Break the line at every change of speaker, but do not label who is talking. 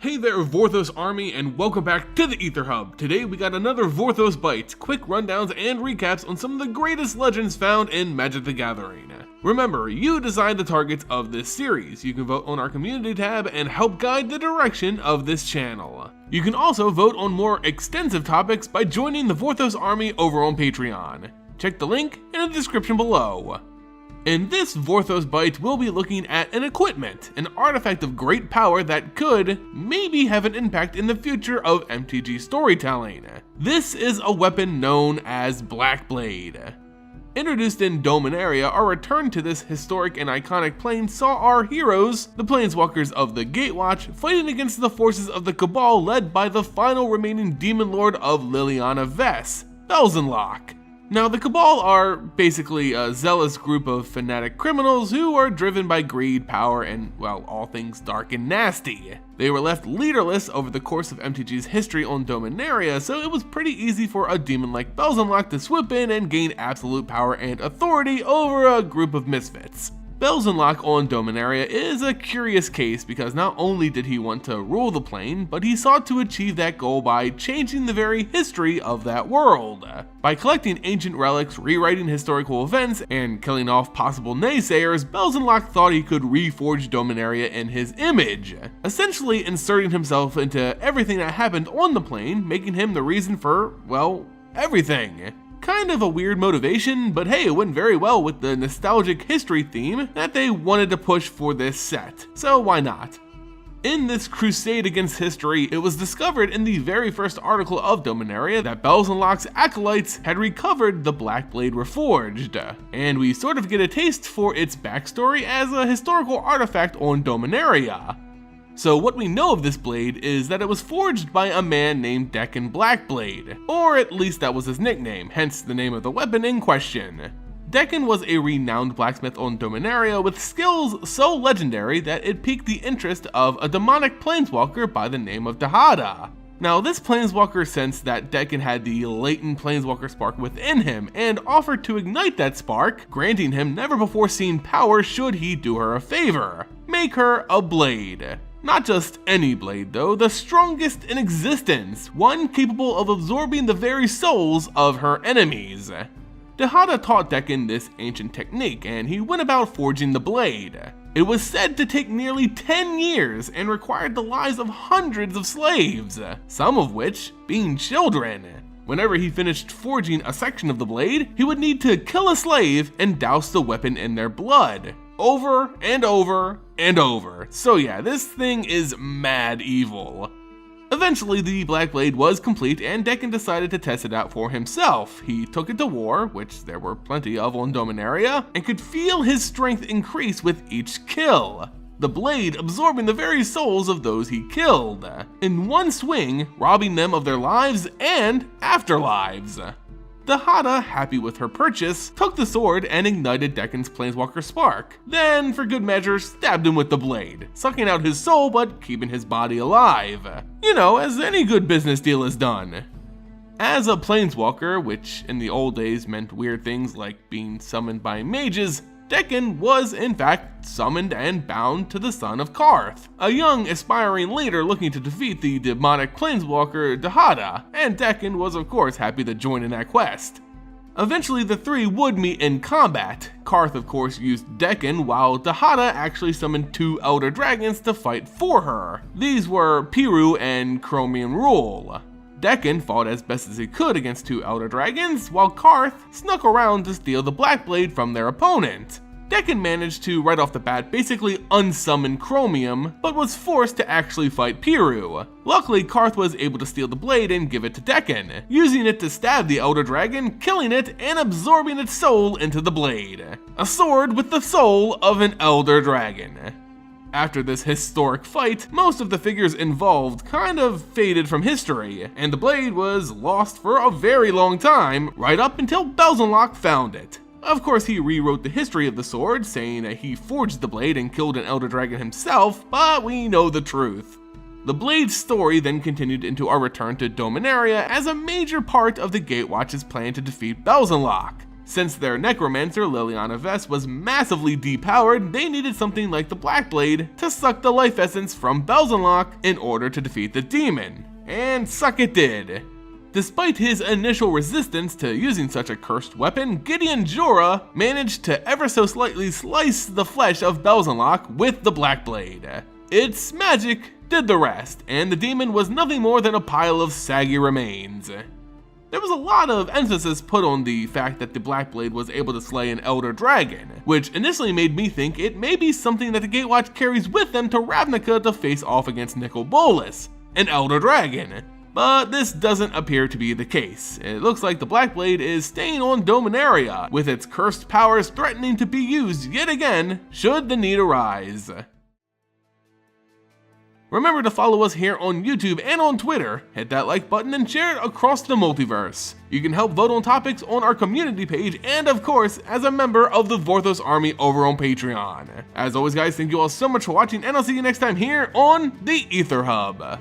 Hey there Vorthos army, and welcome back to the Ether Hub. Today we got another Vorthos Bites, quick rundowns and recaps on some of the greatest legends found in Magic the Gathering. Remember, you decide the targets of this series. You can vote on our community tab and help guide the direction of this channel. You can also vote on more extensive topics by joining the Vorthos army over on Patreon. Check the link in the description below. In this Vorthos Bite, we'll be looking at an equipment, an artifact of great power that could maybe have an impact in the future of MTG storytelling. This is a weapon known as Blackblade. Introduced in Dominaria, our return to this historic and iconic plane saw our heroes, the Planeswalkers of the Gatewatch, fighting against the forces of the Cabal led by the final remaining demonlord of Liliana Vess, Belzenlok. Now, the Cabal are basically a zealous group of fanatic criminals who are driven by greed, power, and, well, all things dark and nasty. They were left leaderless over the course of MTG's history on Dominaria, so it was pretty easy for a demon like Belzenlok to swoop in and gain absolute power and authority over a group of misfits. Belzenlok on Dominaria is a curious case because not only did he want to rule the plane, but he sought to achieve that goal by changing the very history of that world. By collecting ancient relics, rewriting historical events, and killing off possible naysayers, Belzenlok thought he could reforge Dominaria in his image, essentially inserting himself into everything that happened on the plane, making him the reason for, well, everything. Kind of a weird motivation, but hey, it went very well with the nostalgic history theme that they wanted to push for this set, so why not? In this crusade against history, it was discovered in the very first article of Dominaria that Belzenlok's acolytes had recovered the Blackblade Reforged, and we sort of get a taste for its backstory as a historical artifact on Dominaria. So what we know of this blade is that it was forged by a man named Dekkon Blackblade, or at least that was his nickname, hence the name of the weapon in question. Dekkon was a renowned blacksmith on Dominaria with skills so legendary that it piqued the interest of a demonic planeswalker by the name of Dahada. Now, this planeswalker sensed that Dekkon had the latent planeswalker spark within him and offered to ignite that spark, granting him never before seen power should he do her a favor: make her a blade. Not just any blade though, the strongest in existence, one capable of absorbing the very souls of her enemies. Dahada taught Dekkon this ancient technique, and he went about forging the blade. It was said to take nearly 10 years and required the lives of hundreds of slaves, some of which being children. Whenever he finished forging a section of the blade, he would need to kill a slave and douse the weapon in their blood. Over and over and over. So yeah, this thing is mad evil. Eventually the Blackblade was complete and Dekkon decided to test it out for himself. He took it to war, which there were plenty of on Dominaria, and could feel his strength increase with each kill. The blade absorbing the very souls of those he killed, in one swing, robbing them of their lives and afterlives. Dahada, happy with her purchase, took the sword and ignited Dekkon's planeswalker spark, then for good measure stabbed him with the blade, sucking out his soul but keeping his body alive. You know, as any good business deal is done. As a planeswalker, which in the old days meant weird things like being summoned by mages, Dekkon was in fact summoned and bound to the son of Karth, a young aspiring leader looking to defeat the demonic planeswalker Dahada, and Dekkon was of course happy to join in that quest. Eventually the three would meet in combat. Karth of course used Dekkon, while Dahada actually summoned 2 Elder Dragons to fight for her. These were Piru and Chromium Rule. Dekkon fought as best as he could against 2 Elder Dragons, while Karth snuck around to steal the Blackblade from their opponent. Dekkon managed to right off the bat basically unsummon Chromium, but was forced to actually fight Piru. Luckily, Karth was able to steal the blade and give it to Dekkon, using it to stab the Elder Dragon, killing it and absorbing its soul into the blade. A sword with the soul of an Elder Dragon. After this historic fight, most of the figures involved kind of faded from history, and the blade was lost for a very long time, right up until Belzenlok found it. Of course, he rewrote the history of the sword, saying that he forged the blade and killed an Elder Dragon himself, but we know the truth. The blade's story then continued into our return to Dominaria as a major part of the Gatewatch's plan to defeat Belzenlok. Since their necromancer Liliana Vess was massively depowered, they needed something like the Blackblade to suck the life essence from Belzenlok in order to defeat the demon. And suck it did. Despite his initial resistance to using such a cursed weapon, Gideon Jura managed to ever so slightly slice the flesh of Belzenlok with the Blackblade. Its magic did the rest, and the demon was nothing more than a pile of saggy remains. There was a lot of emphasis put on the fact that the Blackblade was able to slay an Elder Dragon, which initially made me think it may be something that the Gatewatch carries with them to Ravnica to face off against NICOL BOLAS, an Elder Dragon. But this doesn't appear to be the case. It looks like the Blackblade is staying on Dominaria, with its cursed powers threatening to be used yet again should the need arise. Remember to follow us here on YouTube and on Twitter, hit that like button and share it across the multiverse. You can help vote on topics on our community page and of course as a member of the Vorthos army over on Patreon. As always guys, thank you all so much for watching and I'll see you next time here on the Ether Hub.